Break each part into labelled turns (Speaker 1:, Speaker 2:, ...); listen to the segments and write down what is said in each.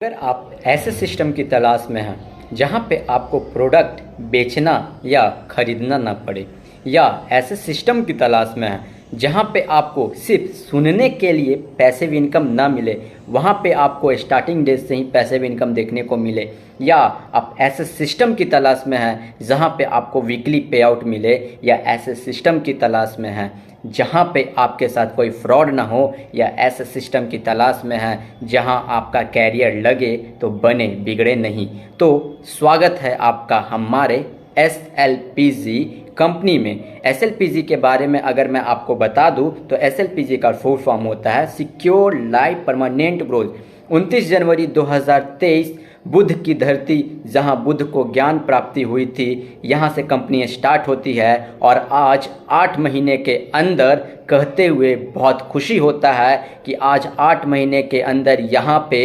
Speaker 1: अगर आप ऐसे सिस्टम की तलाश में हैं जहां पे आपको प्रोडक्ट बेचना या खरीदना ना पड़े, या ऐसे सिस्टम की तलाश में हैं जहां पे आपको सिर्फ सुनने के लिए पैसिव इनकम ना मिले, वहां पे आपको स्टार्टिंग डेज से ही पैसिव इनकम देखने को मिले, या आप ऐसे सिस्टम की तलाश में हैं जहां पे आपको वीकली पे आउट मिले, या ऐसे सिस्टम की तलाश में हैं जहां पे आपके साथ कोई फ्रॉड ना हो, या ऐसे सिस्टम की तलाश में है जहां आपका कैरियर लगे तो बने बिगड़े नहीं, तो स्वागत है आपका हमारे SLPG कंपनी में। SLPG के बारे में अगर मैं आपको बता दूं तो SLPG का फुल फॉर्म होता है सिक्योर लाइफ परमानेंट ग्रोथ। 29 जनवरी 2023 बुद्ध की धरती, जहां बुद्ध को ज्ञान प्राप्ति हुई थी, यहां से कंपनी स्टार्ट होती है। और आज 8 महीने के अंदर, कहते हुए बहुत खुशी होता है कि आज 8 महीने के अंदर यहां पे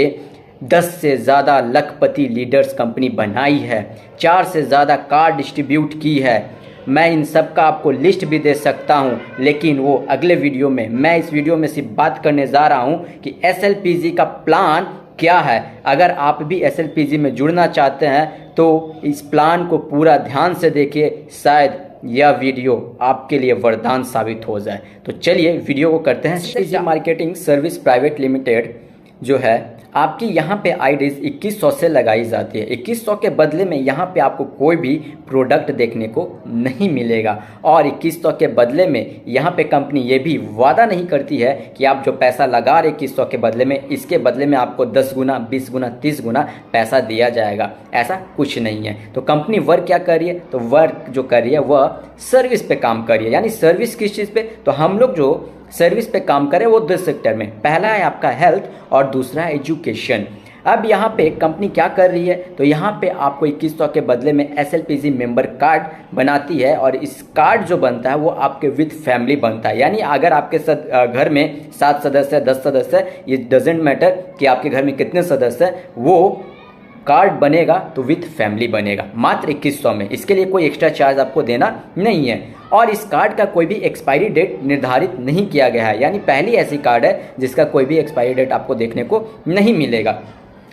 Speaker 1: 10 से ज़्यादा लखपति लीडर्स कंपनी बनाई है, 4 से ज़्यादा कार डिस्ट्रीब्यूट की है। मैं इन सब का आपको लिस्ट भी दे सकता हूं, लेकिन वो अगले वीडियो में। मैं इस वीडियो में सिर्फ बात करने जा रहा हूं कि SLPG का प्लान क्या है। अगर आप भी SLPG में जुड़ना चाहते हैं तो इस प्लान को पूरा ध्यान से देखिए, शायद यह वीडियो आपके लिए वरदान साबित हो जाए। तो चलिए वीडियो को करते हैं। SLPG marketing service private limited जो है आपकी यहाँ पे आईडीज 2100 से लगाई जाती है। 2100 के बदले में यहाँ पे आपको कोई भी प्रोडक्ट देखने को नहीं मिलेगा, और 2100 के बदले में यहाँ पे कंपनी ये भी वादा नहीं करती है कि आप जो पैसा लगा रहे 2100 के बदले में, इसके बदले में आपको 10 गुना 20 गुना 30 गुना पैसा दिया जाएगा। ऐसा कुछ नहीं है। तो कंपनी वर्क क्या कर रही है? तो वर्क जो कर रही है वह सर्विस पे काम कर रही है। यानी सर्विस किस चीज़ पे? तो हम लोग जो सर्विस पे काम करें वो 2 सेक्टर में, पहला है आपका हेल्थ और दूसरा है एजुकेशन। अब यहाँ पे कंपनी क्या कर रही है? तो यहाँ पे आपको 2100 के बदले में SLPG मेंबर कार्ड बनाती है, और इस कार्ड जो बनता है वो आपके विथ फैमिली बनता है। यानी अगर आपके साथ घर में 7 सदस्य 10 सदस्य, ये डजेंट मैटर कि आपके घर में कितने सदस्य हैं, वो कार्ड बनेगा तो विथ फैमिली बनेगा मात्र 2100 में। इसके लिए कोई एक्स्ट्रा चार्ज आपको देना नहीं है, और इस कार्ड का कोई भी एक्सपायरी डेट निर्धारित नहीं किया गया है। यानी पहली ऐसी कार्ड है जिसका कोई भी एक्सपायरी डेट आपको देखने को नहीं मिलेगा।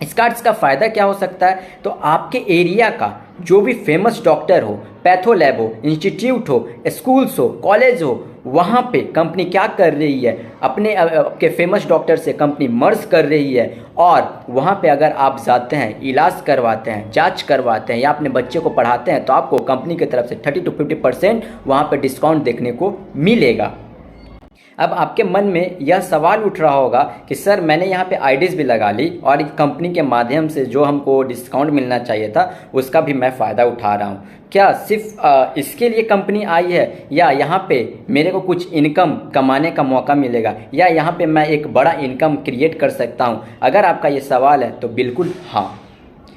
Speaker 1: इस कार्ड्स का फ़ायदा क्या हो सकता है? तो आपके एरिया का जो भी फेमस डॉक्टर हो, पैथो लैब हो, इंस्टीट्यूट हो, स्कूल्स हो, कॉलेज हो, वहाँ पे कंपनी क्या कर रही है? अपने आपके फेमस डॉक्टर से कंपनी मर्ज कर रही है, और वहाँ पे अगर आप जाते हैं, इलाज करवाते हैं, जांच करवाते हैं, या अपने बच्चे को पढ़ाते हैं, तो आपको कंपनी की तरफ से 30 to 50% वहाँ पे डिस्काउंट देखने को मिलेगा। अब आपके मन में यह सवाल उठ रहा होगा कि सर मैंने यहाँ पे आईडीज़ भी लगा ली, और कंपनी के माध्यम से जो हमको डिस्काउंट मिलना चाहिए था उसका भी मैं फ़ायदा उठा रहा हूँ। क्या सिर्फ इसके लिए कंपनी आई है, या यहाँ पे मेरे को कुछ इनकम कमाने का मौका मिलेगा, या यहाँ पे मैं एक बड़ा इनकम क्रिएट कर सकता हूँ? अगर आपका ये सवाल है तो बिल्कुल हाँ।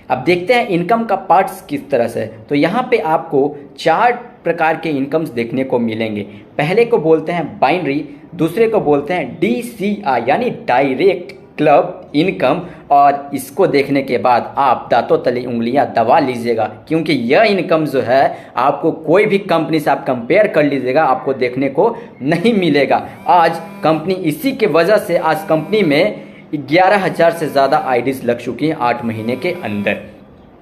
Speaker 1: अब देखते हैं इनकम का पार्ट्स किस तरह से। तो यहाँ पे आपको 4 प्रकार के इनकम्स देखने को मिलेंगे। पहले को बोलते हैं बाइनरी, दूसरे को बोलते हैं DCI यानी डायरेक्ट क्लब इनकम, और इसको देखने के बाद आप दांतों तले उंगलियां दबा लीजिएगा, क्योंकि यह इनकम जो है आपको कोई भी कंपनी से आप कंपेयर कर लीजिएगा, आपको देखने को नहीं मिलेगा। आज कंपनी इसी के वजह से आज कंपनी में 11,000 से ज़्यादा आईडीज़ लग चुकी हैं 8 महीने के अंदर।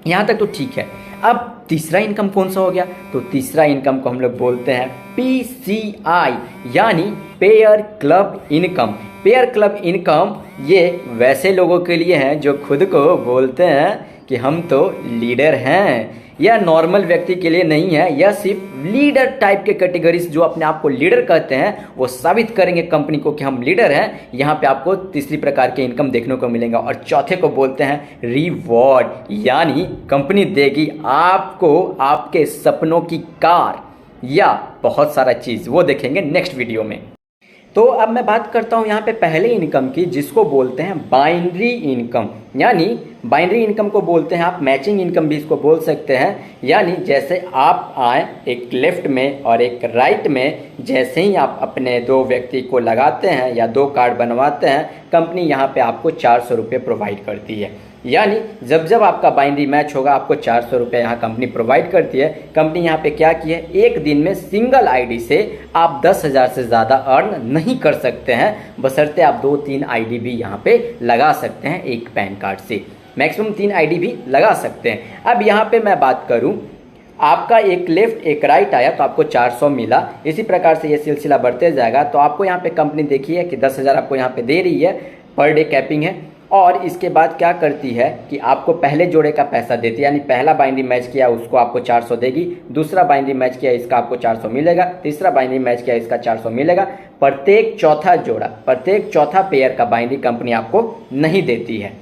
Speaker 1: यहाँ तक तो ठीक है। अब तीसरा इनकम कौन सा हो गया? तो तीसरा इनकम को हम लोग बोलते हैं PCI यानी pair club income. Pair club income ये वैसे लोगों के लिए हैं जो खुद को बोलते हैं कि हम तो लीडर हैं। यह नॉर्मल व्यक्ति के लिए नहीं है, यह सिर्फ लीडर टाइप के कैटेगरीज जो अपने आप को लीडर कहते हैं वो साबित करेंगे कंपनी को कि हम लीडर हैं। यहाँ पे आपको तीसरी प्रकार के इनकम देखने को मिलेगा। और चौथे को बोलते हैं रिवॉर्ड, यानी कंपनी देगी आपको आपके सपनों की कार या बहुत सारा चीज़, वो देखेंगे नेक्स्ट वीडियो में। तो अब मैं बात करता हूँ यहाँ पे पहले इनकम की, जिसको बोलते हैं बाइनरी इनकम। यानी बाइनरी इनकम को बोलते हैं आप मैचिंग इनकम भी इसको बोल सकते हैं। यानी जैसे आप आए एक लेफ्ट में और एक राइट में, जैसे ही आप अपने 2 व्यक्ति को लगाते हैं या 2 कार्ड बनवाते हैं, कंपनी यहाँ पे आपको 400 रुपये प्रोवाइड करती है। यानी जब जब आपका बाइनरी मैच होगा आपको 400 रुपये यहाँ कंपनी प्रोवाइड करती है। कंपनी यहाँ पे क्या की है, एक दिन में सिंगल आईडी से आप 10,000 से ज़्यादा अर्न नहीं कर सकते हैं, बशर्ते आप 2-3 आईडी भी यहाँ पे लगा सकते हैं एक पैन कार्ड से। मैक्सिमम 3 आईडी भी लगा सकते हैं। अब यहाँ पे मैं बात करूँ, आपका एक लेफ्ट एक राइट आया तो आपको 400 मिला। इसी प्रकार से ये सिलसिला बढ़ते जाएगा। तो आपको यहाँ पे कंपनी देखिए कि 10,000 आपको यहाँ पे दे रही है, पर डे कैपिंग है। और इसके बाद क्या करती है कि आपको पहले जोड़े का पैसा देती है, यानी पहला बाइंडिंग मैच किया उसको आपको 400 देगी, दूसरा बाइंडिंग मैच किया इसका आपको 400 मिलेगा, तीसरा बाइंडिंग मैच किया इसका 400 मिलेगा। प्रत्येक चौथा जोड़ा, प्रत्येक चौथा पेयर का बाइंडिंग कंपनी आपको नहीं देती है।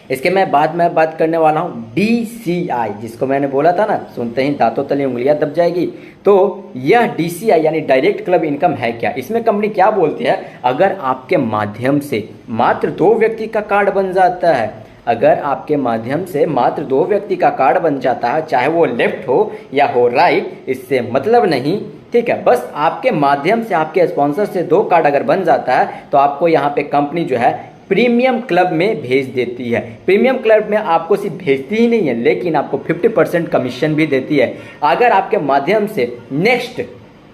Speaker 1: इसके मैं बाद में बात करने वाला हूँ DCI, जिसको मैंने बोला था ना, सुनते ही दांतों तले उंगलियां दब जाएगी। तो यह DCI यानी डायरेक्ट क्लब इनकम है क्या? इसमें कंपनी क्या बोलती है, अगर आपके माध्यम से मात्र 2 व्यक्ति का कार्ड बन जाता है, अगर आपके माध्यम से मात्र 2 व्यक्ति का कार्ड बन जाता है, चाहे वो लेफ्ट हो या हो राइट, इससे मतलब नहीं, ठीक है। बस आपके माध्यम से, आपके स्पॉन्सर से 2 कार्ड अगर बन जाता है तो आपको यहाँ पे कंपनी जो है प्रीमियम क्लब में भेज देती है। प्रीमियम क्लब में आपको सिर्फ भेजती ही नहीं है, लेकिन आपको 50% कमीशन भी देती है। अगर आपके माध्यम से नेक्स्ट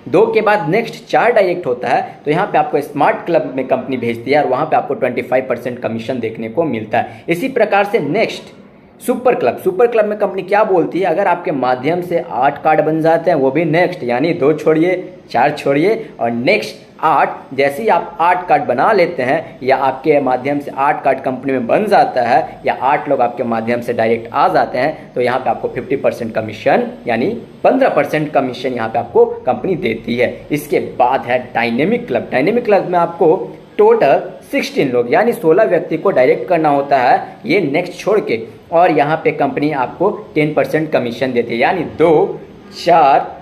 Speaker 1: 2 के बाद नेक्स्ट 4 डायरेक्ट होता है तो यहाँ पे आपको स्मार्ट क्लब में कंपनी भेजती है और वहाँ पे आपको 25% कमीशन देखने को मिलता है। इसी प्रकार से next super club, super club में कंपनी क्या बोलती है, अगर आपके माध्यम से 8 कार्ड बन जाते हैं, वो भी नेक्स्ट, यानी 2 छोड़िए 4 छोड़िए और नेक्स्ट 8, जैसे ही आप 8 कार्ड बना लेते हैं या आपके माध्यम से 8 कार्ड कंपनी में बन जाता है या 8 लोग आपके माध्यम से डायरेक्ट आ जाते हैं तो यहाँ पे आपको 50% कमीशन यानी 15% कमीशन यहाँ पे आपको कंपनी देती है। इसके बाद है डायनेमिक क्लब। डायनेमिक क्लब में आपको टोटल 16 लोग यानी 16 व्यक्ति को डायरेक्ट करना होता है, ये नेक्स्ट छोड़ के, और यहाँ पे कंपनी आपको 10% कमीशन देती है, यानी 2, 4,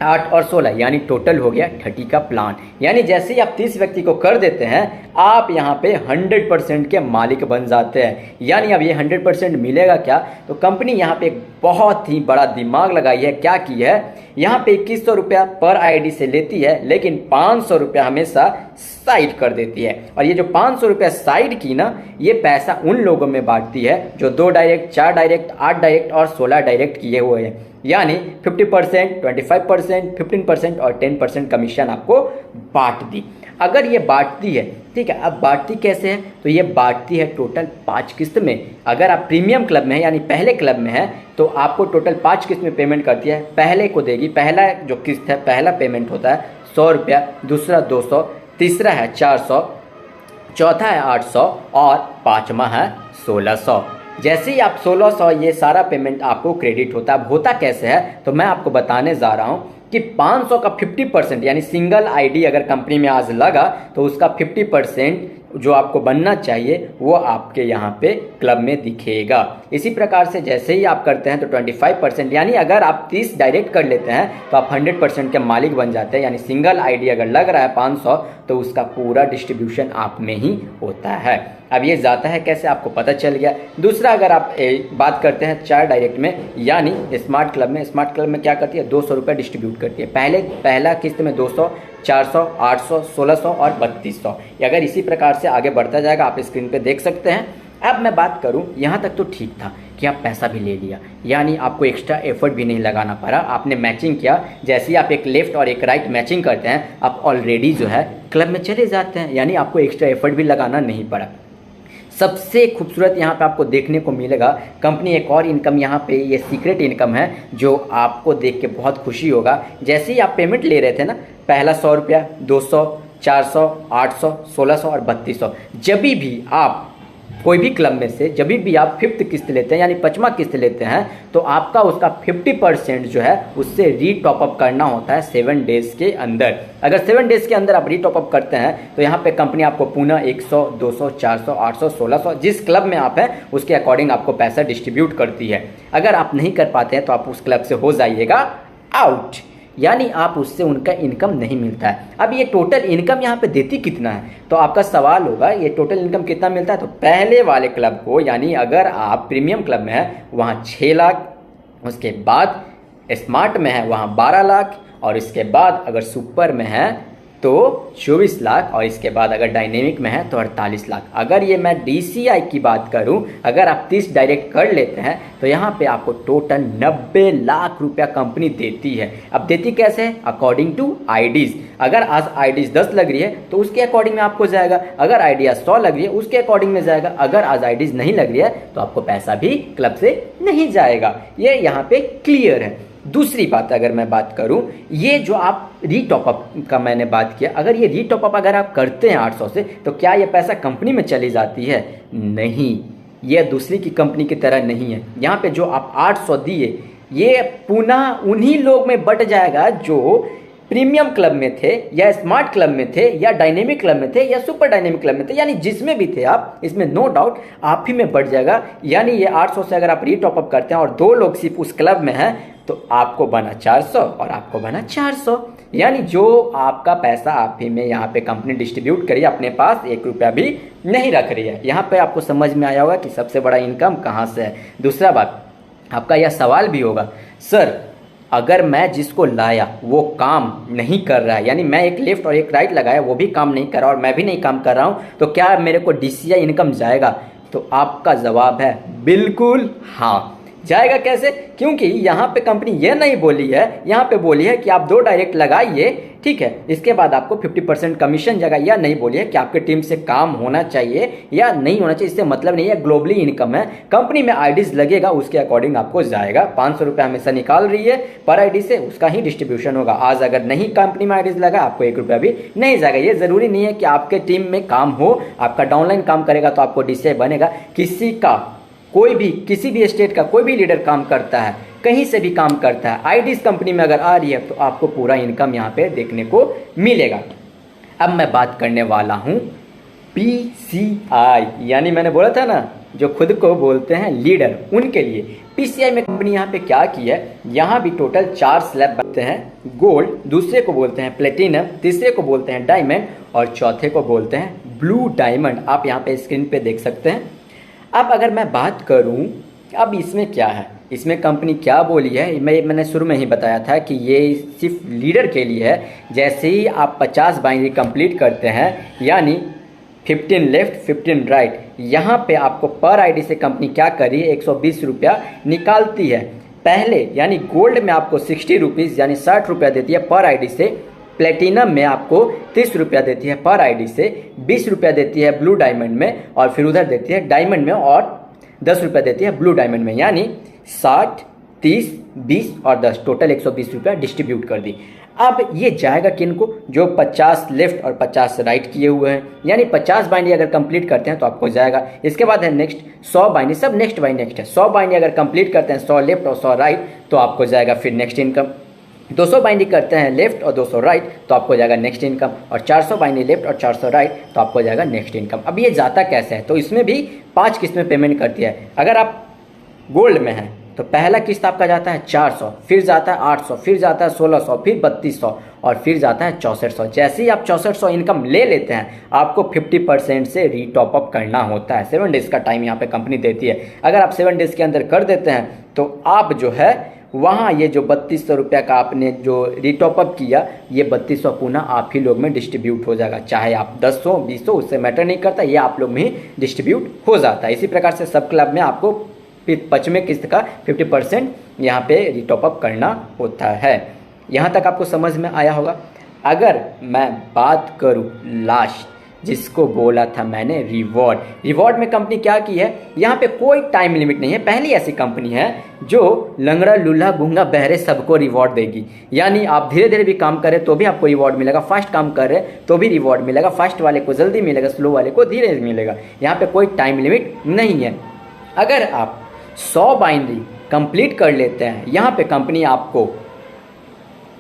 Speaker 1: 8 और 16 यानी टोटल हो गया 30 का प्लान। यानी जैसे ही आप 30 व्यक्ति को कर देते हैं आप यहाँ पे 100% के मालिक बन जाते हैं। यानी अब ये 100% मिलेगा क्या, तो कंपनी यहाँ पे एक बहुत ही बड़ा दिमाग लगाई है। क्या की है, यहाँ पे 2100 रुपया पर आईडी से लेती है, लेकिन 500 रुपया हमेशा साइड कर देती है। और ये जो 500 रुपया साइड की ना, ये पैसा उन लोगों में बांटती है जो 2 डायरेक्ट, 4 डायरेक्ट, 8 डायरेक्ट और 16 डायरेक्ट किए हुए हैं। यानी 50%, 25%, 15% और 10% कमीशन आपको बांट दी। अगर ये बांटती है, ठीक है, अब बांटती कैसे है, तो ये बांटती है टोटल 5 किस्त में। अगर आप प्रीमियम क्लब में है यानी पहले क्लब में है तो आपको टोटल 5 किस्त में पेमेंट करती है। पहले को देगी, पहला जो किस्त है, पहला पेमेंट होता है 100 रुपया, दूसरा 200, तीसरा है 400, चौथा है 800 और 5वां है 1600। जैसे ही आप 1600 ये सारा पेमेंट आपको क्रेडिट होता है। अब होता कैसे है तो मैं आपको बताने जा रहा हूँ कि 500 का 50% यानी सिंगल आईडी अगर कंपनी में आज लगा तो उसका 50% जो आपको बनना चाहिए वो आपके यहाँ पे क्लब में दिखेगा। इसी प्रकार से जैसे ही आप करते हैं तो 25% यानी अगर आप 30 डायरेक्ट कर लेते हैं तो आप 100% के मालिक बन जाते हैं। यानी सिंगल आईडी अगर लग रहा है 500 तो उसका पूरा डिस्ट्रीब्यूशन आप में ही होता है। अब ये जाता है कैसे आपको पता चल गया। दूसरा अगर आप बात करते हैं 4 डायरेक्ट में यानी स्मार्ट क्लब में, स्मार्ट क्लब में क्या करती है 200 रुपये डिस्ट्रीब्यूट करती है। पहला किस्त में 200, 400, 800, 1600 और 3200। अगर इसी प्रकार से आगे बढ़ता जाएगा, आप स्क्रीन पे देख सकते हैं। अब मैं बात करूं, यहाँ तक तो ठीक था कि आप पैसा भी ले लिया, यानी आपको एक्स्ट्रा एफर्ट भी नहीं लगाना पड़ा। आपने मैचिंग किया, जैसे ही आप एक लेफ्ट और एक राइट मैचिंग करते हैं आप ऑलरेडी जो है क्लब में चले जाते हैं, यानी आपको एक्स्ट्रा एफर्ट भी लगाना नहीं पड़ा। सबसे खूबसूरत यहाँ पे आपको देखने को मिलेगा कंपनी एक और इनकम, यहाँ पे ये सीक्रेट इनकम है जो आपको देख के बहुत खुशी होगा। जैसे ही आप पेमेंट ले रहे थे ना, पहला 100 रुपया, 200, 400, 800, 1600 और 3200, जब भी आप कोई भी क्लब में से जब भी आप 5th किस्त लेते हैं यानी 5वां किस्त लेते हैं तो आपका उसका 50% जो है उससे रीटॉपअप करना होता है 7 डेज के अंदर। अगर 7 डेज के अंदर आप रीटॉपअप करते हैं तो यहाँ पे कंपनी आपको पुनः 100, 200, 400, 800, 1600 जिस क्लब में आप हैं उसके अकॉर्डिंग आपको पैसा डिस्ट्रीब्यूट करती है। अगर आप नहीं कर पाते हैं तो आप उस क्लब से हो जाइएगा आउट, यानी आप उससे उनका इनकम नहीं मिलता है। अब ये टोटल इनकम यहाँ पे देती कितना है, तो आपका सवाल होगा ये टोटल इनकम कितना मिलता है। तो पहले वाले क्लब को यानी अगर आप प्रीमियम क्लब में है वहाँ 6 लाख, उसके बाद स्मार्ट में है वहाँ 12 लाख और इसके बाद अगर सुपर में है तो 24 लाख, और इसके बाद अगर डायनेमिक में है तो 48 लाख। अगर ये मैं DCI की बात करूं, अगर आप 30 डायरेक्ट कर लेते हैं तो यहाँ पे आपको टोटल 90 लाख रुपया कंपनी देती है। अब देती कैसे है? According to IDs. अगर आज आईडीज 10 लग रही है तो उसके अकॉर्डिंग में आपको जाएगा, अगर आईडिया 100 लग रही है उसके अकॉर्डिंग में जाएगा, अगर आज आईडीज नहीं लग रही है तो आपको पैसा भी क्लब से नहीं जाएगा। ये यहाँ पे क्लियर है। दूसरी बात अगर मैं बात करूं, ये जो आप रीटॉपअप का मैंने बात किया, अगर ये रीटॉपअप अगर आप करते हैं 800 से तो क्या ये पैसा कंपनी में चली जाती है? नहीं, ये दूसरी की कंपनी की तरह नहीं है। यहाँ पे जो आप 800 दिए ये पुनः उन्हीं लोग में बट जाएगा जो प्रीमियम क्लब में थे या स्मार्ट क्लब में थे या डायनेमिक क्लब में थे या सुपर डायनेमिक क्लब में थे, यानी जिसमें भी थे आप, इसमें नो डाउट आप ही में बढ़ जाएगा। यानी ये 800 से अगर आप रीटॉपअप करते हैं और 2 लोग सिर्फ उस क्लब में हैं तो आपको बना 400 और आपको बना 400, यानी जो आपका पैसा आप ही में यहाँ पे कंपनी डिस्ट्रीब्यूट करी, अपने पास 1 रुपया भी नहीं रख रही है। यहाँ पे आपको समझ में आया होगा कि सबसे बड़ा इनकम कहाँ से है। दूसरा बात, आपका यह सवाल भी होगा, सर अगर मैं जिसको लाया वो काम नहीं कर रहा है, यानी मैं एक लेफ्ट और एक राइट लगाया वो भी काम नहीं कर रहा और मैं भी नहीं काम कर रहा हूँ, तो क्या मेरे को DCI इनकम जाएगा? तो आपका जवाब है बिल्कुल हाँ, जाएगा। कैसे? क्योंकि यहाँ पे कंपनी ये नहीं बोली है, यहाँ पे बोली है कि आप 2 डायरेक्ट लगाइए, ठीक है, इसके बाद आपको 50% कमीशन जाएगा। या नहीं बोली है कि आपके टीम से काम होना चाहिए या नहीं होना चाहिए, इससे मतलब नहीं है। ग्लोबली इनकम है, कंपनी में आईडीज लगेगा उसके अकॉर्डिंग आपको जाएगा। 500 रुपये हमेशा निकाल रही है पर आईडी से, उसका ही डिस्ट्रीब्यूशन होगा। आज अगर नहीं कंपनी में आईडीज लगा आपको 1 रुपया भी नहीं जाएगा। ये जरूरी नहीं है कि आपके टीम में काम हो, आपका डाउनलाइन काम करेगा तो आपको DCI बनेगा। किसी का कोई भी, किसी भी स्टेट का कोई भी लीडर काम करता है, कहीं से भी काम करता है, आईडीज कंपनी में अगर आ रही है तो आपको पूरा इनकम यहाँ पे देखने को मिलेगा। अब मैं बात करने वाला हूँ PCI, यानी मैंने बोला था ना जो खुद को बोलते हैं लीडर, उनके लिए। PCI में कंपनी यहाँ पे क्या की है, यहाँ भी टोटल 4 स्लैब बनते हैं। गोल्ड, दूसरे को बोलते हैं प्लेटिनम, तीसरे को बोलते हैं डायमंड और चौथे को बोलते हैं ब्लू डायमंड। आप यहाँ पे स्क्रीन पे देख सकते हैं। अब अगर मैं बात करूं, अब इसमें क्या है, इसमें कंपनी क्या बोली है, मैंने शुरू में ही बताया था कि ये सिर्फ लीडर के लिए है। जैसे ही आप 50 बाइनरी कंप्लीट करते हैं, यानी 15 लेफ्ट 15 राइट, यहाँ पे आपको पर आईडी से कंपनी क्या करी है, 120 रुपया निकालती है। पहले यानी गोल्ड में आपको 60 रुपीज़ यानी 60 रुपया देती है पर आईडी से। प्लेटिनम में आपको 30 रुपया देती है पर आईडी से, 20 रुपया देती है ब्लू डायमंड में, और फिर उधर देती है डायमंड में और 10 रुपया देती है ब्लू डायमंड में। यानी 60, 30, 20 और 10, टोटल 120 रुपया डिस्ट्रीब्यूट कर दी। अब ये जाएगा किनको, जो 50 लेफ्ट और 50 राइट किए हुए हैं, यानी 50 बाइंडी अगर कंप्लीट करते हैं तो आपको जाएगा। इसके बाद है नेक्स्ट 100 बाइंडी, सब नेक्स्ट बाई नेक्स्ट है। 100 बाइंडी अगर कंप्लीट करते हैं, 100 लेफ्ट और 100 राइट, तो आपको जाएगा फिर नेक्स्ट इनकम। 200 बाइंडी करते हैं लेफ्ट और 200 राइट, तो आपको जाएगा नेक्स्ट इनकम। और 400 बाइंडी लेफ्ट और 400 राइट, तो आपको जाएगा नेक्स्ट इनकम। अब ये जाता कैसे है, तो इसमें भी 5 किस्त में पेमेंट करती है। अगर आप गोल्ड में हैं तो पहला किस्त आपका जाता है 400, फिर जाता है 800, फिर जाता है 1600, फिर 3200 और फिर जाता है 6400। जैसे ही आप 6400 इनकम ले लेते हैं, आपको 50% से रीटॉपअप करना होता है। 7 डेज़ का टाइम यहाँ पे कंपनी देती है। अगर आप 7 डेज़ के अंदर कर देते हैं तो आप जो है वहाँ ये जो 3200 रुपया का आपने जो रीटॉपअप किया, ये 3200 पुनः आप ही लोग में डिस्ट्रीब्यूट हो जाएगा। चाहे आप 1000 2000, उससे मैटर नहीं करता, ये आप लोग में ही डिस्ट्रीब्यूट हो जाता है। इसी प्रकार से सब क्लब में आपको 5वें किस्त का 50% यहाँ पे रीटॉपअप करना होता है। यहाँ तक आपको समझ में आया होगा। अगर मैं बात करूँ लास्ट, जिसको बोला था मैंने रिवॉर्ड में कंपनी क्या की है, यहाँ पे कोई टाइम लिमिट नहीं है। पहली ऐसी कंपनी है जो लंगड़ा लूल्हा गूंगा बहरे सबको रिवॉर्ड देगी। यानी आप धीरे धीरे भी काम करें तो भी आपको रिवॉर्ड मिलेगा, फास्ट काम कर रहे तो भी रिवॉर्ड मिलेगा, फास्ट वाले को जल्दी मिलेगा, स्लो वाले को धीरे मिलेगा। यहाँ पे कोई टाइम लिमिट नहीं है। अगर आप 100 बाइनरी कंप्लीट कर लेते हैं, यहाँ पे कंपनी आपको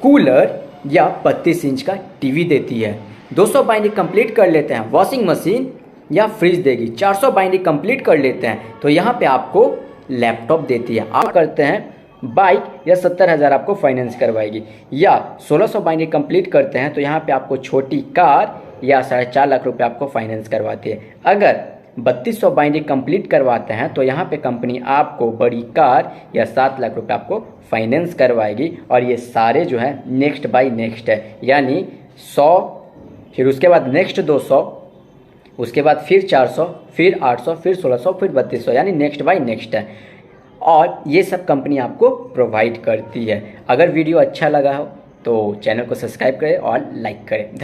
Speaker 1: कूलर या 32 इंच का टीवी देती है। 200 बाइनरी कंप्लीट कर लेते हैं, वॉशिंग मशीन या फ्रिज देगी। 400 बाइनरी कंप्लीट कर लेते हैं तो यहाँ पे आपको लैपटॉप देती है। आप करते हैं बाइक या 70,000 आपको फाइनेंस करवाएगी। या 1600 बाइनरी कंप्लीट करते हैं तो यहाँ पे आपको छोटी कार या 4.5 लाख रुपए आपको फाइनेंस करवाती है। अगर 3200 बाइनरी कंप्लीट करवाते हैं तो यहाँ पे कंपनी आपको बड़ी कार या 7 लाख रुपए आपको फाइनेंस करवाएगी। और ये सारे जो है नेक्स्ट बाई नेक्स्ट है, यानी 100 फिर उसके बाद नेक्स्ट 200, उसके बाद फिर 400, फिर 800, फिर 1600, फिर 3200, यानी नेक्स्ट बाय नेक्स्ट है। और ये सब कंपनी आपको प्रोवाइड करती है। अगर वीडियो अच्छा लगा हो तो चैनल को सब्सक्राइब करें और लाइक करें।